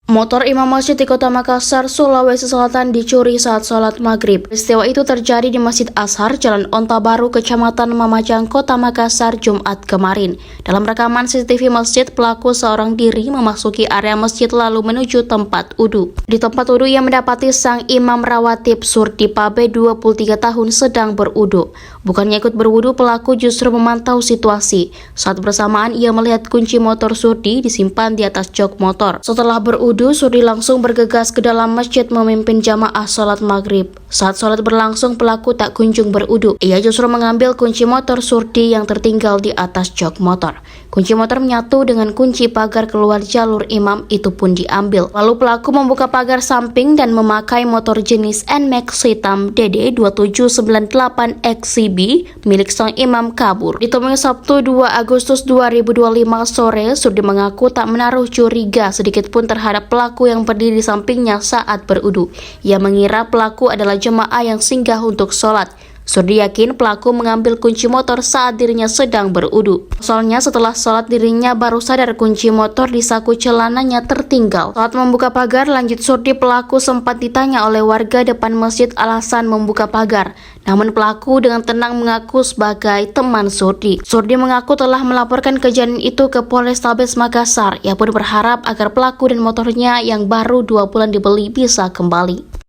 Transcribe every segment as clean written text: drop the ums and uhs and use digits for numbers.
Motor imam masjid di Kota Makassar, Sulawesi Selatan dicuri saat sholat maghrib. Peristiwa itu terjadi di Masjid Ashar, Jalan Onta Baru, Kecamatan Mamajang, Kota Makassar, Jumat kemarin. Dalam rekaman CCTV masjid, pelaku seorang diri memasuki area masjid lalu menuju tempat wudhu. Di tempat wudhu ia mendapati sang imam rawatib Surdi Pabe 23 tahun sedang berwudhu. Bukannya ikut berwudhu, pelaku justru memantau situasi. Saat bersamaan ia melihat kunci motor Surdi disimpan di atas jok motor. Setelah berwudhu, Surdi langsung bergegas ke dalam masjid memimpin jamaah sholat maghrib. Saat sholat berlangsung, pelaku tak kunjung berwudhu. Ia justru mengambil kunci motor Surdi yang tertinggal di atas jok motor. Kunci motor menyatu dengan kunci pagar keluar jalur imam itu pun diambil. Lalu pelaku membuka pagar samping dan memakai motor jenis NMAX hitam DD 2798 XCB milik sang imam kabur. Ditemui Sabtu 2 Agustus 2025 sore, Surdi mengaku tak menaruh curiga sedikitpun terhadap pelaku yang berdiri di sampingnya saat berwudhu. Ia mengira pelaku adalah jemaah yang singgah untuk sholat. Surdi yakin pelaku mengambil kunci motor saat dirinya sedang berwudhu. Soalnya setelah sholat dirinya baru sadar kunci motor di saku celananya tertinggal. Saat membuka pagar, lanjut Surdi, pelaku sempat ditanya oleh warga depan masjid alasan membuka pagar. Namun pelaku dengan tenang mengaku sebagai teman Surdi. Surdi mengaku telah melaporkan kejadian itu ke Polrestabes Makassar. Ia pun berharap agar pelaku dan motornya yang baru 2 bulan dibeli bisa kembali.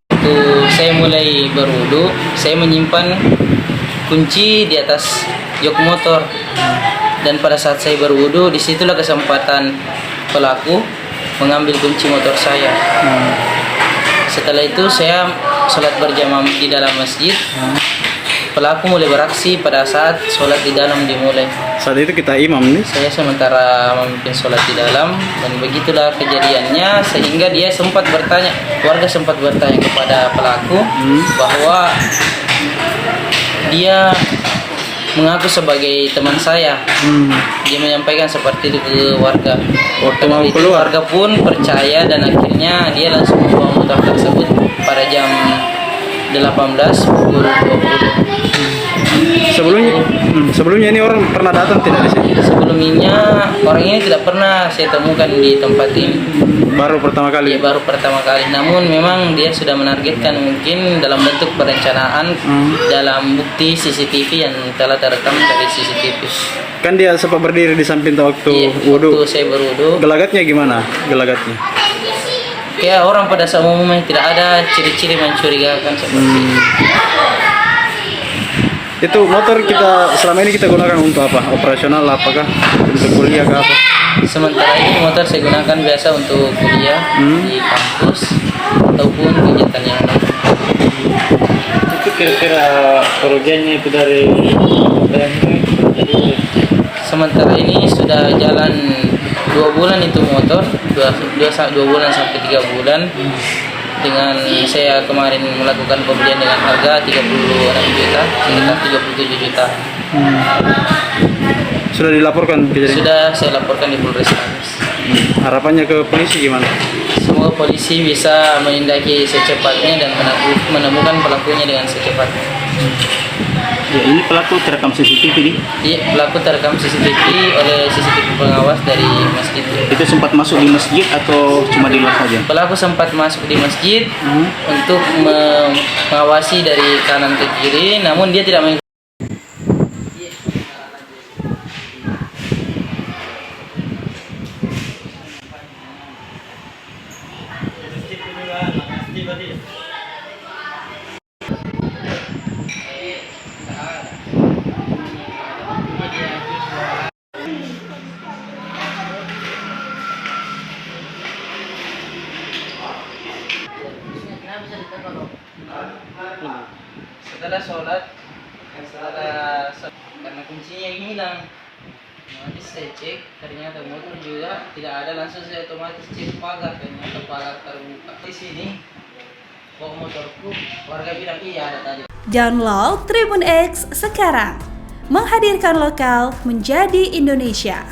Saya mulai berwudu, saya menyimpan kunci di atas jok motor, dan pada saat saya berwudu, disitulah kesempatan pelaku mengambil kunci motor saya. Setelah itu saya sholat berjamaah di dalam masjid. Pelaku mulai beraksi pada saat sholat di dalam dimulai. Saat itu kita imam nih? Saya sementara memimpin sholat di dalam, dan begitulah kejadiannya, sehingga dia sempat bertanya, warga sempat bertanya kepada pelaku bahwa dia mengaku sebagai teman saya. Dia menyampaikan seperti itu ke warga. Karena itu warga pun percaya, dan akhirnya dia langsung membawa motor tersebut pada jam 18.20. Sebelumnya ini orang pernah datang tidak di sini? Sebelumnya orang ini tidak pernah saya temukan di tempat ini. Baru pertama kali? Ya, baru pertama kali. Namun memang dia sudah menargetkan, mungkin dalam bentuk perencanaan, dalam bukti CCTV yang telah terekam dari CCTV. Kan dia sempat berdiri di samping waktu wudhu. Waktu saya berwudhu. Gelagatnya gimana? Gelagatnya? Ya, orang pada saat umumnya tidak ada ciri-ciri mencurigakan seperti itu. Itu motor kita selama ini kita gunakan untuk apa? Operasional apakah? Untuk kuliah ke apa? Sementara ini motor saya gunakan biasa untuk kuliah di kampus ataupun kegiatan yang lain. Itu kira-kira kerugiannya itu dari sementara ini sudah jalan 2 bulan itu motor, 2 bulan sampai 3 bulan. Dengan saya kemarin melakukan pembelian dengan harga 36 juta, sekitar 37 juta. Sudah dilaporkan kejadian? Sudah saya laporkan di Polrestabes. Harapannya ke polisi gimana? Semoga polisi bisa menindaki secepatnya dan menemukan pelakunya dengan secepatnya. Ya, ini pelaku terekam CCTV nih? Iya, pelaku terekam CCTV oleh CCTV pengawas dari masjid. Itu sempat masuk di masjid atau cuma di luar saja? Pelaku sempat masuk di masjid untuk mengawasi dari kanan ke kiri, namun dia tidak mengikuti. Setelah sholat, karena kuncinya hilang, otomatis saya cek, ternyata motor juga tidak ada. Langsung saya otomatis cek pagar, ternyata pagar terbuka. Di sini bawa motorku, warga bilang iya ada tadi. Download Tribun X sekarang, menghadirkan lokal menjadi Indonesia.